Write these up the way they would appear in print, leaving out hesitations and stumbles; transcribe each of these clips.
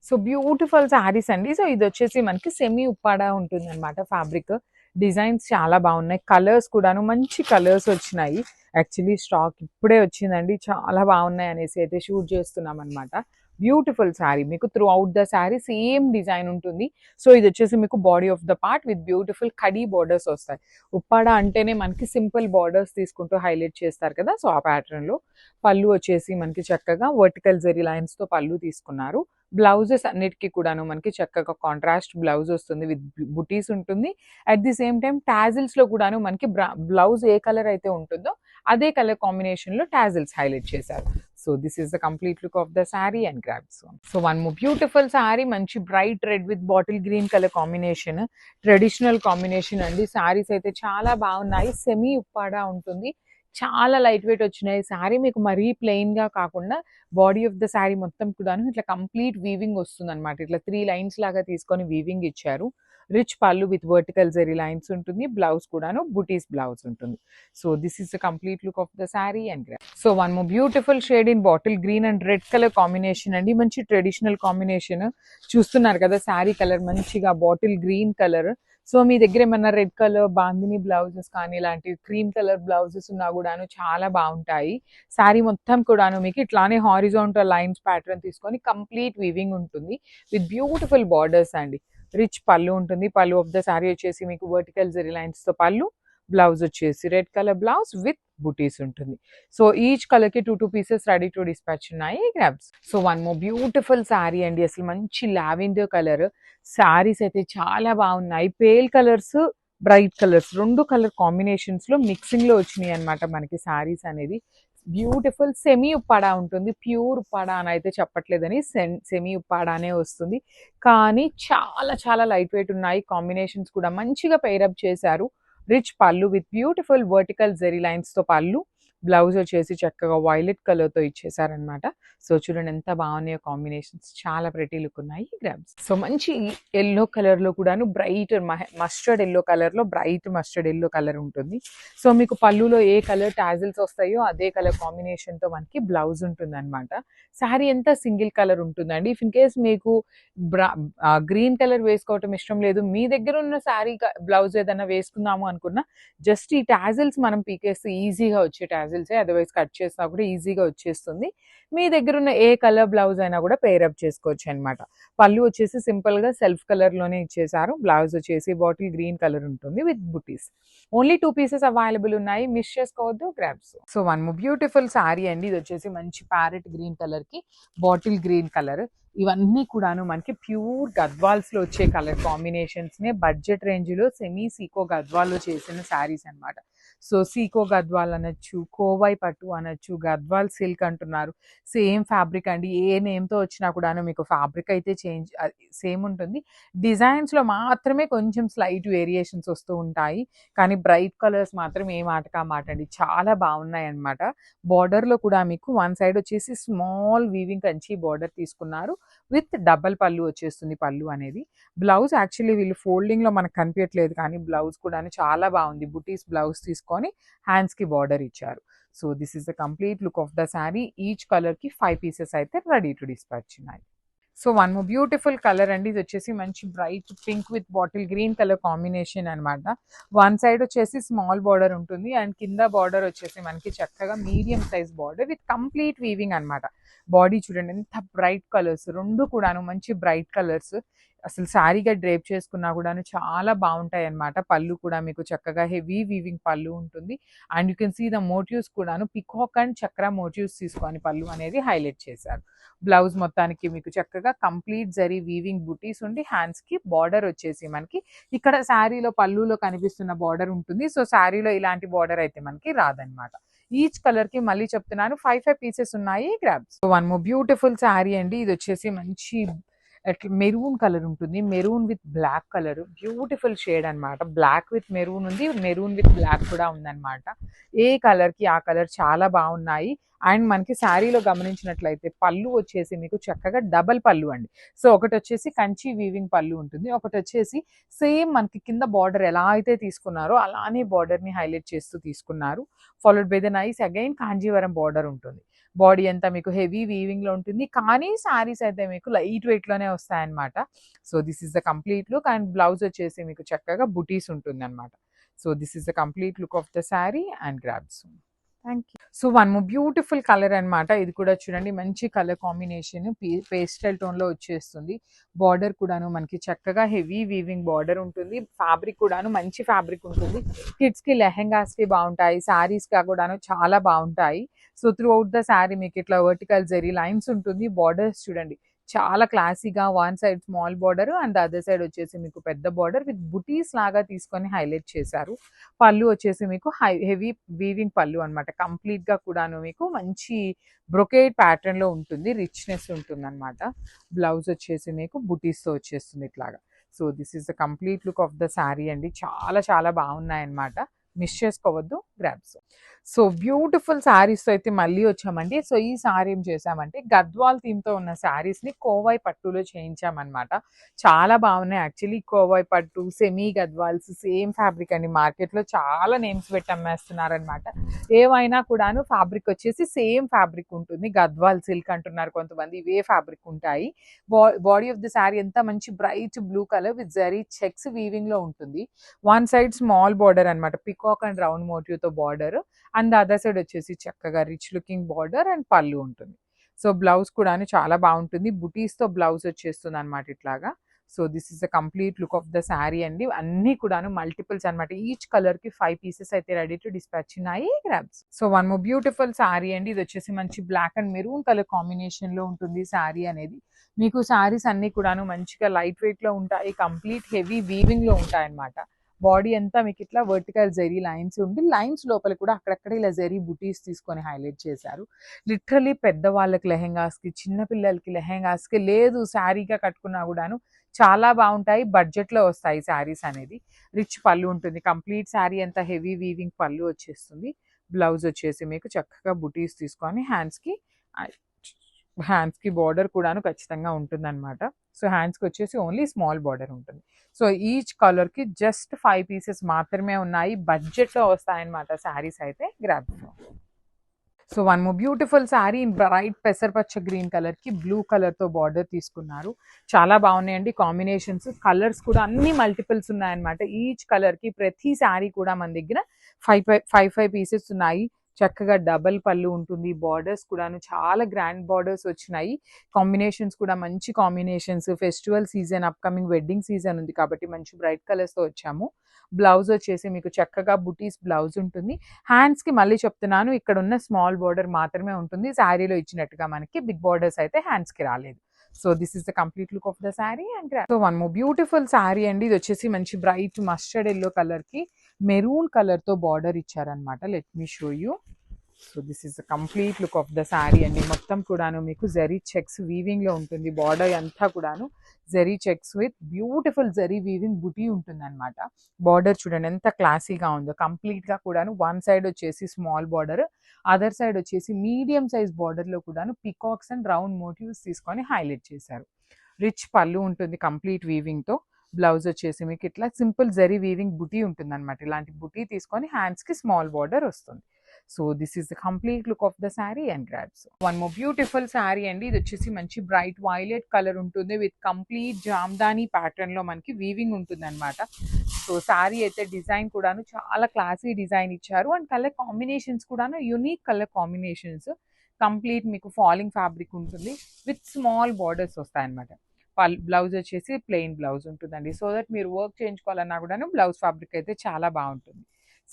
So beautiful saris అండి. So ఇది వచ్చేసి మనకి సెమీ ఉప్పాడ ఉంటుందన్నమాట. ఫ్యాబ్రిక్ డిజైన్స్ చాలా బాగున్నాయి. కలర్స్ కూడాను మంచి కలర్స్ వచ్చినాయి. యాక్చువల్లీ స్టాక్ ఇప్పుడే వచ్చిందండి. చాలా బాగున్నాయి అనేసి అయితే షూట్ చేస్తున్నాం అనమాట. బ్యూటిఫుల్ శారీ, మీకు through out the sari same design ఉంటుంది. సో ఇది వచ్చేసి మీకు body of the part with beautiful khadi borders వస్తాయి. ఉప్పాడ అంటేనే మనకి సింపుల్ బార్డర్స్ తీసుకుంటూ హైలైట్ చేస్తారు కదా, సో ఆ ప్యాటర్న్ లో పళ్ళు వచ్చేసి మనకి చక్కగా వర్టికల్ జెరీ లైన్స్ తో పళ్ళు తీసుకున్నారు. బ్లౌజెస్ అన్నిటికీ కూడాను మనకి చక్కగా కాంట్రాస్ట్ బ్లౌజ్ వస్తుంది విత్ బుటీస్ ఉంటుంది. At the same time tassels లో కూడాను మనకి బ్లౌజ్ ఏ కలర్ అయితే ఉంటుందో అదే కలర్ కాంబినేషన్ లో టాజిల్స్ హైలైట్ చేశారు. So this is the complete look of the sari and grab this one. So one more beautiful sari, మంచి bright red with bottle green colour combination, traditional combination అండి. శారీస్ అయితే చాలా బాగున్నాయి. సెమీ ఉప్పాడ ఉంటుంది. చాలా లైట్ వెయిట్ వచ్చినాయి. శారీ మీకు మరీ ప్లెయిన్ గా కాకుండా బాడీ ఆఫ్ ద శారీ మొత్తం కూడాను ఇట్లా కంప్లీట్ వీవింగ్ వస్తుంది అనమాట. ఇట్లా 3 లైన్స్ లాగా తీసుకొని వీవింగ్ ఇచ్చారు. Rich pallu with vertical zari lines ఉంటుంది. బ్లౌజ్ కూడాను బుటీస్ బ్లౌజ్ ఉంటుంది. So this is the complete look of the sari and grab. So one more beautiful shade in bottle green and red colour combination అండి. మంచి ట్రెడిషనల్ కాంబినేషన్ చూస్తున్నారు కదా. Sari colour మంచిగా bottle green colour. So మీ దగ్గర ఏమన్నా red colour bandhani blouses కానీ ఇలాంటి cream colour blouses ఉన్నా కూడాను చాలా బాగుంటాయి. శారీ మొత్తం కూడాను మీకు ఇట్లానే హారిజాంటల్ లైన్స్ ప్యాటర్న్ తీసుకొని కంప్లీట్ వీవింగ్ ఉంటుంది విత్ బ్యూటిఫుల్ బార్డర్స్ అండి. రిచ్ పళ్ళు ఉంటుంది. పళ్ళు ఆఫ్ ద శారీ వచ్చేసి మీకు వర్టికల్ జెరీ లైన్స్ తో పళ్ళు, బ్లౌజ్ వచ్చేసి రెడ్ కలర్ బ్లౌజ్ విత్ బుటీస్ ఉంటుంది. సో ఈచ్ కలర్ కి 2 పీసెస్ రెడీ టు డిస్పాచ్ ఉన్నాయి grabs. So one more beautiful sari అండి. అసలు మంచి లావెండర్ కలర్. శారీస్ అయితే చాలా బాగున్నాయి. Pale colours, bright colours, 2 colour combinations లో మిక్సింగ్ లో వచ్చినాయి అనమాట మనకి శారీస్ అనేది. బ్యూటిఫుల్ సెమీ ఉప్పాడ ఉంటుంది. ప్యూర్ ఉప్పాడ అని అయితే చెప్పట్లేదని సెమీ ఉప్పాడానే వస్తుంది. కానీ చాలా చాలా లైట్ వెయిట్ ఉన్నాయి. కాంబినేషన్స్ కూడా మంచిగా పేరప్ చేశారు. Rich pallu with beautiful vertical zari lines తో పళ్ళు, బ్లౌజ్ వచ్చేసి చక్కగా వైలెట్ కలర్ తో ఇచ్చేసారనమాట. సో చూడండి ఎంత బాగున్నాయో కాంబినేషన్స్, చాలా ప్రెటీ లుక్ ఉన్నాయి గ్రాబ్స్. సో మంచి ఎల్లో కలర్ లో కూడాను బ్రైట్ మస్టర్డ్ ఎల్లో కలర్ లో బ్రైట్ మస్టర్డ్ ఎల్లో కలర్ ఉంటుంది. సో మీకు పళ్ళులో ఏ కలర్ టాజిల్స్ వస్తాయో అదే కలర్ కాంబినేషన్ తో మనకి బ్లౌజ్ ఉంటుంది అనమాట. శారీ ఎంత సింగిల్ కలర్ ఉంటుందండి. ఇఫ్ ఇన్ కేస్ మీకు గ్రీన్ కలర్ వేసుకోవటం ఇష్టం లేదు, మీ దగ్గర ఉన్న శారీ బ్లౌజ్ ఏదైనా వేసుకుందాము అనుకున్నా జస్ట్ ఈ టాజిల్స్ మనం పీకేస్తే ఈజీగా వచ్చే టాజిల్సే, అదర్వైజ్ కట్ చేసినా కూడా ఈజీగా వచ్చేస్తుంది. మీ దగ్గర ఉన్న ఏ కలర్ బ్లౌజ్ అయినా కూడా పేరప్ చేసుకోవచ్చు అనమాట. పళ్ళు వచ్చేసి సింపుల్ గా సెల్ఫ్ కలర్ లోనే ఇచ్చేసారు. బ్లౌజ్ వచ్చేసి బాటిల్ గ్రీన్ కలర్ ఉంటుంది with buttis. Only 2 pieces available ఉన్నాయి, మిస్ చేసుకోవద్దు grabs. So one more beautiful sari అండి. ఇది వచ్చేసి మంచి ప్యారెట్ గ్రీన్ కలర్ కి బాటిల్ గ్రీన్ కలర్. ఇవన్నీ కూడాను మనకి ప్యూర్ గద్వాల్స్ లో వచ్చే కలర్ కాంబినేషన్స్ నే బడ్జెట్ రేంజ్ లో సెమీ సీకో గద్వాల్ లో చేసిన శారీస్ అనమాట. సో సీకో గద్వాల్ అనొచ్చు, కోవై పట్టు అనొచ్చు, గద్వాల్ సిల్క్ అంటున్నారు. సేమ్ ఫ్యాబ్రిక్ అండి. ఏ నేమ్ తో వచ్చినా కూడాను మీకు ఫ్యాబ్రిక్ అయితే చేంజ్ సేమ్ ఉంటుంది. డిజైన్స్ లో మాత్రమే కొంచెం స్లైట్ వేరియేషన్స్ వస్తూ ఉంటాయి. కానీ బ్రైట్ కలర్స్ మాత్రం ఏ మాటకా మాట అండి, చాలా బాగున్నాయి అనమాట. బార్డర్ లో కూడా మీకు వన్ సైడ్ వచ్చేసి స్మాల్ వీవింగ్ కంచి బార్డర్ తీసుకున్నారు విత్ డబల్ పళ్ళు వచ్చేస్తుంది. పళ్ళు అనేది బ్లౌజ్ యాక్చువల్లీ వీళ్ళు ఫోల్డింగ్ లో మనకు కనిపించట్లేదు కానీ బ్లౌజ్ కూడా చాలా బాగుంది. బుటీస్ బ్లౌజ్ తీసుకొని హ్యాండ్స్ కి బార్డర్ ఇచ్చారు. So this is the complete look of the sari. Each colour కి 5 పీసెస్ అయితే రెడీ టు డిస్పాచ్ ఉన్నాయి. So one more beautiful colour అండి. ఇది వచ్చేసి మంచి bright pink with bottle green colour combination అనమాట. వన్ సైడ్ వచ్చేసి స్మాల్ బార్డర్ ఉంటుంది అండ్ కింద బార్డర్ వచ్చేసి మనకి చక్కగా medium size border with complete weaving అనమాట. బాడీ చూడండి ఎంత బ్రైట్ కలర్స్, 2 కూడాను మంచి బ్రైట్ కలర్స్. అసలు శారీగా డ్రేప్ చేసుకున్నా కూడాను చాలా బాగుంటాయి అనమాట. పళ్ళు కూడా మీకు చక్కగా హెవీ వీవింగ్ పళ్ళు ఉంటుంది. And you can see the motifs కూడాను పికాక్ అండ్ చక్ర మోటివ్స్ తీసుకొని పళ్ళు అనేది హైలైట్ చేశారు. బ్లౌజ్ మొత్తానికి మీకు చక్కగా కంప్లీట్ జరీ వీవింగ్ బుటీస్ ఉండి హ్యాండ్స్ కి బార్డర్ వచ్చేసి మనకి ఇక్కడ శారీలో పళ్ళులో కనిపిస్తున్న బార్డర్ ఉంటుంది. సో శారీలో ఇలాంటి బార్డర్ అయితే మనకి రాదనమాట. ఈచ్ కలర్ కి మళ్ళీ చెప్తున్నాను 5 పీసెస్ ఉన్నాయి grabs. One more beautiful sari అండి. ఇది వచ్చేసి మంచి మెరూన్ కలర్ ఉంటుంది. Maroon with black colour, beautiful shade అనమాట. బ్లాక్ విత్ మెరూన్ ఉంది, మెరూన్ విత్ బ్లాక్ కూడా ఉందన్నమాట. ఏ కలర్ కి ఆ కలర్ చాలా బాగున్నాయి. అండ్ మనకి శారీలో గమనించినట్లయితే పళ్ళు వచ్చేసి మీకు చక్కగా డబల్ పళ్ళు అండి. సో ఒకటి వచ్చేసి కంచి వీవింగ్ పళ్ళు ఉంటుంది, ఒకటి వచ్చేసి సేమ్ మనకి కింద బార్డర్ ఎలా అయితే తీసుకున్నారో అలానే బార్డర్ ని హైలైట్ చేస్తూ తీసుకున్నారు. Followed by the nice again Kanjeevaram border ఉంటుంది. బాడీ అంతా మీకు హెవీ వీవింగ్ లో ఉంటుంది, కానీ సారీస్ అయితే మీకు లైట్ వెయిట్ లోనే వస్తాయన్నమాట. So this is the complete look. And blouse వచ్చేసి మీకు చక్కగా బుటీస్ ఉంటుంది అనమాట. So this is the complete look of the sari and grabs. Thank you. So one more beautiful colour అనమాట. ఇది కూడా చూడండి, మంచి కలర్ కాంబినేషన్, పేస్టల్ టోన్ లో వచ్చేస్తుంది. బార్డర్ కూడాను మనకి చక్కగా హెవీ వీవింగ్ బార్డర్ ఉంటుంది. ఫ్యాబ్రిక్ కూడాను మంచి ఫ్యాబ్రిక్ ఉంటుంది. కిడ్స్ కి లెహెంగాస్ కి బాగుంటాయి, సారీస్ గా కూడాను చాలా బాగుంటాయి. So through out the sari మీకు ఇట్లా వర్టికల్ జరీ లైన్స్ ఉంటుంది. బార్డర్స్ చూడండి చాలా క్లాసీగా, one side small border and other side వచ్చేసి మీకు పెద్ద బార్డర్ విత్ బుటీస్ లాగా తీసుకొని హైలైట్ చేశారు. పళ్ళు వచ్చేసి మీకు హెవీ వీవింగ్ పళ్ళు అనమాట. కంప్లీట్ గా కూడాను మీకు మంచి బ్రొకేడ్ ప్యాటర్న్ లో ఉంటుంది, రిచ్నెస్ ఉంటుంది అనమాట. బ్లౌజ్ వచ్చేసి మీకు బుటీస్ తో వచ్చేస్తుంది ఇట్లాగా. So this is the complete look of the sari అండి. చాలా చాలా బాగున్నాయి అనమాట, మిస్ చేసుకోవద్దు గ్రాబ్స్. సో బ్యూటిఫుల్ శారీస్ తో అయితే మళ్ళీ వచ్చామండి. సో ఈ శారీ ఏం చేసామంటే గద్వాల్ థీమ్ తో ఉన్న శారీస్ ని కోవై పట్టులో చేయించామన్నమాట. చాలా బాగున్నాయి యాక్చువల్లీ. కోవై పట్టు, సెమీ గద్వాల్స్ సేమ్ ఫ్యాబ్రిక్ అండి. మార్కెట్ లో చాలా నేమ్స్ పెట్టి అమ్మేస్తున్నారనమాట. ఏవైనా కూడాను ఫ్యాబ్రిక్ వచ్చేసి సేమ్ ఫ్యాబ్రిక్ ఉంటుంది. గద్వాల్ సిల్క్ అంటున్నారు కొంతమంది, ఇవే ఫ్యాబ్రిక్ ఉంటాయి. బాడీ ఆఫ్ ది శారీ ఎంత మంచి bright blue colour with zari checks weaving లో ఉంటుంది. వన్ సైడ్ స్మాల్ బార్డర్ అనమాట, పికాక్ అండ్ రౌండ్ మోటివ్ తో బార్డర్, అండ్ అదర్ సైడ్ వచ్చేసి చక్కగా రిచ్ లుకింగ్ బార్డర్ అండ్ పళ్ళు ఉంటుంది. సో బ్లౌజ్ కూడా చాలా బాగుంటుంది, బుటీస్ తో బ్లౌజ్ వచ్చేస్తుంది అనమాట ఇట్లాగా. So this is the complete look of the sari అండి. అన్ని కూడాను మల్టిపుల్స్ అనమాట. ఈచ్ కలర్ కి 5 పీసెస్ అయితే రెడీ టు డిస్పాచ్ ఉన్నాయి grabs. So one more beautiful sari అండి. ఇది వచ్చేసి మంచి black and maroon colour combination లో ఉంటుంది శారీ అనేది. మీకు శారీస్ అన్ని కూడాను మంచిగా లైట్ వెయిట్ లో ఉంటాయి, కంప్లీట్ హెవీ వీవింగ్ లో ఉంటాయి అనమాట. బాడీ అంతా మీకు ఇట్లా వర్టికల్ జరీ లైన్స్ ఉండి, లైన్స్ లోపల కూడా అక్కడక్కడ ఇలా జరీ బుటీస్ తీసుకొని హైలైట్ చేశారు. లిటరలీ పెద్దవాళ్ళకి లెహెంగాస్ కి, చిన్న పిల్లలకి లెహెంగాస్ కి, లేదు శారీగా కట్టుకున్నా కూడాను చాలా బాగుంటాయి. బడ్జెట్ లో వస్తాయి శారీస్ అనేది. రిచ్ పళ్ళు ఉంటుంది, కంప్లీట్ శారీ అంతా హెవీ వీవింగ్ పళ్ళు వచ్చేస్తుంది. బ్లౌజ్ వచ్చేసి మీకు చక్కగా బుటీస్ తీసుకొని హ్యాండ్స్ కి బార్డర్ కూడాను ఖచ్చితంగా ఉంటుంది అనమాట. సో హ్యాండ్స్ కి వచ్చేసి ఓన్లీ స్మాల్ బార్డర్ ఉంటుంది. సో ఈచ్ కలర్ కి జస్ట్ 5 పీసెస్ మాత్రమే ఉన్నాయి, బడ్జెట్ లో వస్తాయన్నమాట శారీస్ అయితే. Grab. So one more beautiful sari in bright పెసరపచ్చ గ్రీన్ కలర్ కి బ్లూ కలర్ తో బార్డర్ తీసుకున్నారు. చాలా బాగున్నాయండి కాంబినేషన్స్. కలర్స్ కూడా అన్ని మల్టిపుల్స్ ఉన్నాయన్నమాట. ఈచ్ కలర్ కి ప్రతి శారీ కూడా మన దగ్గర 5 పీసెస్ ఉన్నాయి. చక్కగా డబల్ పళ్ళు ఉంటుంది. బార్డర్స్ కూడాను చాలా గ్రాండ్ బార్డర్స్ వచ్చినాయి. కాంబినేషన్స్ కూడా మంచి combinations. Festival season, upcoming wedding season ఉంది కాబట్టి మంచి బ్రైట్ కలర్స్ తో వచ్చాము. బ్లౌజ్ వచ్చేసి మీకు చక్కగా బుటీస్ బ్లౌజ్ ఉంటుంది. హ్యాండ్స్ కి మళ్ళీ చెప్తున్నాను, ఇక్కడ ఉన్న స్మాల్ బార్డర్ మాత్రమే ఉంటుంది. శారీలో ఇచ్చినట్టుగా మనకి బిగ్ బార్డర్స్ అయితే హ్యాండ్స్ కి రాలేదు. So this is the complete look of the sari and so one more beautiful sari అండి. ఇది వచ్చేసి మంచి బ్రైట్ మస్టర్డ్ ఎల్లో కలర్ కి మెరూన్ కలర్ తో బార్డర్ ఇచ్చారనమాట. Let me show you. So this is the complete look of the sari అండి. మొత్తం కూడాను మీకు జరీ చెక్స్ వీవింగ్ లో ఉంటుంది. బార్డర్ అంతా కూడాను zari checks with beautiful zari weaving బుటీ ఉంటుంది అనమాట. బార్డర్ చూడండి ఎంత క్లాసీగా ఉందో. కంప్లీట్ గా కూడాను వన్ సైడ్ వచ్చేసి స్మాల్ బార్డర్, అదర్ సైడ్ వచ్చేసి మీడియం సైజ్ బార్డర్ లో కూడాను పికాక్స్ అండ్ రౌండ్ మోటివ్స్ తీసుకొని హైలైట్ చేశారు. రిచ్ పళ్ళు ఉంటుంది కంప్లీట్ వీవింగ్ తో. బ్లౌజ్ వచ్చేసి మీకు ఇట్లా సింపుల్ జరీ వీవింగ్ బుటీ ఉంటుంది అనమాట. ఇలాంటి బుటీ తీసుకొని హ్యాండ్స్ కి స్మాల్ బార్డర్ వస్తుంది. So this is the complete look of the sari and grabs. One more beautiful sari అండి. ఇది వచ్చేసి మంచి బ్రైట్ వైలెట్ కలర్ ఉంటుంది విత్ కంప్లీట్ జామ్దానీ ప్యాటర్న్ లో మనకి వీవింగ్ ఉంటుంది అనమాట. సో శారీ అయితే డిజైన్ కూడాను చాలా క్లాసీ డిజైన్ ఇచ్చారు. అండ్ కలర్ కాంబినేషన్స్ కూడాను యూనిక్ కలర్ కాంబినేషన్స్. కంప్లీట్ మీకు ఫాలింగ్ ఫ్యాబ్రిక్ ఉంటుంది విత్ స్మాల్ బార్డర్స్ వస్తాయన్నమాట. బ్లౌజ్ వచ్చేసి ప్లెయిన్ బ్లౌజ్ ఉంటుందండి. సో దట్ మీరు వర్క్ చేయించుకోవాలన్నా కూడాను బ్లౌజ్ ఫ్యాబ్రిక్ అయితే చాలా బాగుంటుంది.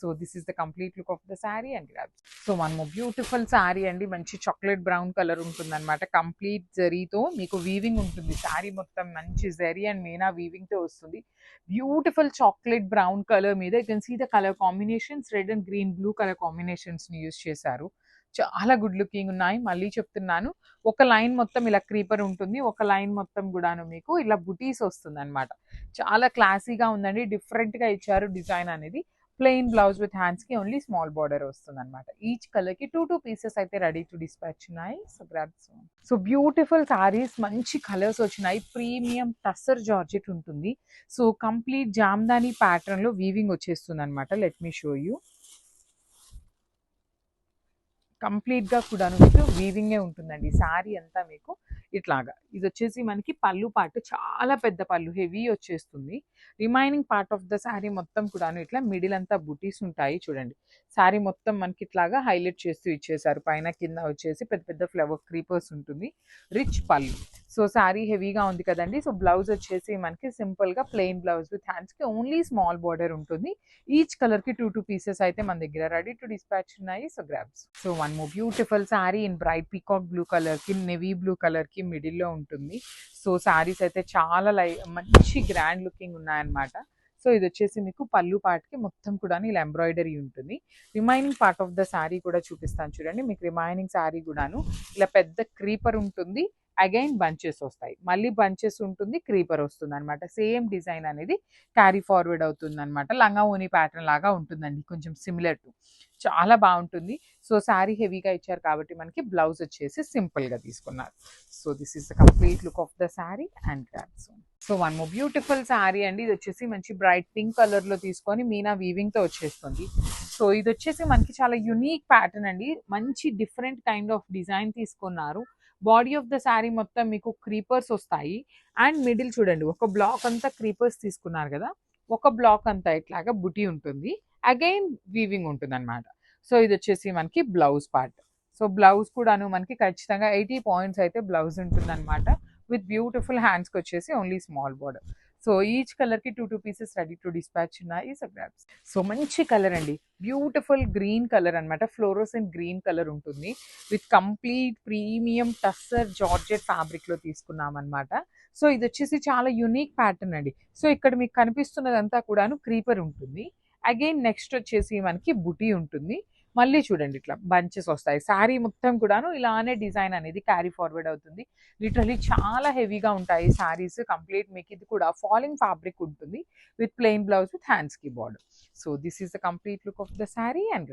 So this is the complete look of the sari and grabs. So one more beautiful sari అండి. మంచి చాక్లెట్ బ్రౌన్ కలర్ ఉంటుంది అనమాట. కంప్లీట్ జరీతో మీకు వీవింగ్ ఉంటుంది. శారీ మొత్తం మంచి జరీ అండ్ మీనా వీవింగ్ తో వస్తుంది. బ్యూటిఫుల్ చాక్లెట్ బ్రౌన్ కలర్ మీద you can see the colour combinations. Red and green blue colour combinations ని యూజ్ చేశారు. చాలా గుడ్ లుకింగ్ ఉన్నాయి. మళ్ళీ చెప్తున్నాను, ఒక లైన్ మొత్తం ఇలా క్రీపర్ ఉంటుంది, ఒక లైన్ మొత్తం కూడాను మీకు ఇలా బుటీస్ వస్తుంది అనమాట. చాలా క్లాసీగా ఉందండి. డిఫరెంట్ గా ఇచ్చారు డిజైన్ అనేది. ప్లెయిన్ బ్లౌజ్ విత్ హ్యాండ్స్ కి ఓన్లీ స్మాల్ బార్డర్ వస్తుంది అనమాట. ఈచ్ కలర్ కి 2 పీసెస్ అయితే రెడీ టు డిస్పాచ్ ఉన్నాయి. So grabs. So beautiful saris, మంచి కలర్స్ వచ్చినాయి. ప్రీమియం టస్సర్ జార్జెట్ ఉంటుంది. సో కంప్లీట్ జామ్దానీ ప్యాటర్న్ లో వీవింగ్ వచ్చేస్తుంది అనమాట. Let me show you. కంప్లీట్గా కూడాను మీకు వీవింగే ఉంటుందండి శారీ అంతా మీకు ఇట్లాగా. ఇది వచ్చేసి మనకి పళ్ళు పాటు చాలా పెద్ద పళ్ళు హెవీ వచ్చేస్తుంది. Remaining part of the sari మొత్తం కూడాను ఇట్లా మిడిల్ అంతా బుటీస్ ఉంటాయి చూడండి. శారీ మొత్తం మనకి ఇట్లాగా హైలైట్ చేస్తూ ఇచ్చేసారు. పైన కింద వచ్చేసి పెద్ద పెద్ద ఫ్లవర్ క్రీపర్స్ ఉంటుంది. రిచ్ పళ్ళు. సో శారీ హెవీగా ఉంది కదండి. సో బ్లౌజ్ వచ్చేసి మనకి సింపుల్గా ప్లెయిన్ బ్లౌజ్ విత్ హ్యాండ్స్కి ఓన్లీ స్మాల్ బార్డర్ ఉంటుంది. ఈచ్ కలర్కి 2 పీసెస్ అయితే మన దగ్గర రెడీ టు డిస్పాచ్ ఉన్నాయి. So grabs. So one more beautiful sari in bright peacock blue కలర్కి నెవీ బ్లూ కలర్కి మిడిల్లో ఉంటుంది. సో శారీస్ అయితే చాలా మంచి గ్రాండ్ లుకింగ్ ఉన్నాయన్నమాట. సో ఇది వచ్చేసి మీకు పళ్ళు పార్ట్కి మొత్తం కూడా ఇలా ఎంబ్రాయిడరీ ఉంటుంది. Remaining part of the sari కూడా చూపిస్తాను చూడండి. మీకు రిమైనింగ్ శారీ కూడాను ఇలా పెద్ద క్రీపర్ ఉంటుంది. అగైన్ బంచెస్ వస్తాయి. మళ్ళీ బంచెస్ ఉంటుంది, క్రీపర్ వస్తుంది అనమాట. సేమ్ డిజైన్ అనేది క్యారీ ఫార్వర్డ్ అవుతుంది అనమాట. లంగా ఓని ప్యాటర్న్ లాగా ఉంటుందండి, కొంచెం సిమిలర్ టు. చాలా బాగుంటుంది. సో శారీ హెవీగా ఇచ్చారు కాబట్టి మనకి బ్లౌజ్ వచ్చేసి సింపుల్గా తీసుకున్నారు. So this is the complete look of the sari and grabs. So one more beautiful sari అండి. ఇది వచ్చేసి మంచి బ్రైట్ పింక్ కలర్లో తీసుకొని మీనా వీవింగ్తో వచ్చేస్తుంది. సో ఇది వచ్చేసి మనకి చాలా యునీక్ ప్యాటర్న్ అండి. మంచి డిఫరెంట్ కైండ్ ఆఫ్ డిజైన్ తీసుకున్నారు. బాడీ ఆఫ్ ద శారీ మొత్తం మీకు క్రీపర్స్ వస్తాయి. అండ్ మిడిల్ చూడండి, ఒక బ్లాక్ అంతా క్రీపర్స్ తీసుకున్నారు కదా, ఒక బ్లాక్ అంతా ఇట్లాగా బుటీ ఉంటుంది. అగైన్ వీవింగ్ ఉంటుంది అనమాట. సో ఇది వచ్చేసి మనకి బ్లౌజ్ పార్ట్. సో బ్లౌజ్ కూడాను మనకి ఖచ్చితంగా 80 పాయింట్స్ అయితే బ్లౌజ్ ఉంటుంది అనమాట. విత్ బ్యూటిఫుల్ హ్యాండ్స్కి వచ్చేసి only small border. So each కలర్కి 2 పీసెస్ రెడీ టు డిస్పాచ్ ఉన్నాయి. So grabs. సో మంచి కలర్ అండి, బ్యూటిఫుల్ గ్రీన్ కలర్ అనమాట. ఫ్లోరోసెంట్ గ్రీన్ కలర్ ఉంటుంది. With complete premium tussar georgette ఫ్యాబ్రిక్లో తీసుకున్నాం అనమాట. సో ఇది వచ్చేసి చాలా యునీక్ ప్యాటర్న్ అండి. సో ఇక్కడ మీకు కనిపిస్తున్నదంతా కూడాను క్రీపర్ ఉంటుంది. అగైన్ నెక్స్ట్ వచ్చేసి మనకి బుటీ ఉంటుంది. మళ్ళీ చూడండి ఇట్లా బంచెస్ వస్తాయి. శారీ మొత్తం కూడాను ఇలానే డిజైన్ అనేది క్యారీ ఫార్వర్డ్ అవుతుంది. లిటరలీ చాలా హెవీగా ఉంటాయి శారీస్. కంప్లీట్ మీకు ఇది కూడా ఫాలింగ్ ఫ్యాబ్రిక్ ఉంటుంది. విత్ ప్లెయిన్ బ్లౌజ్ విత్ హ్యాండ్స్కి border. So this is the complete look of the sari and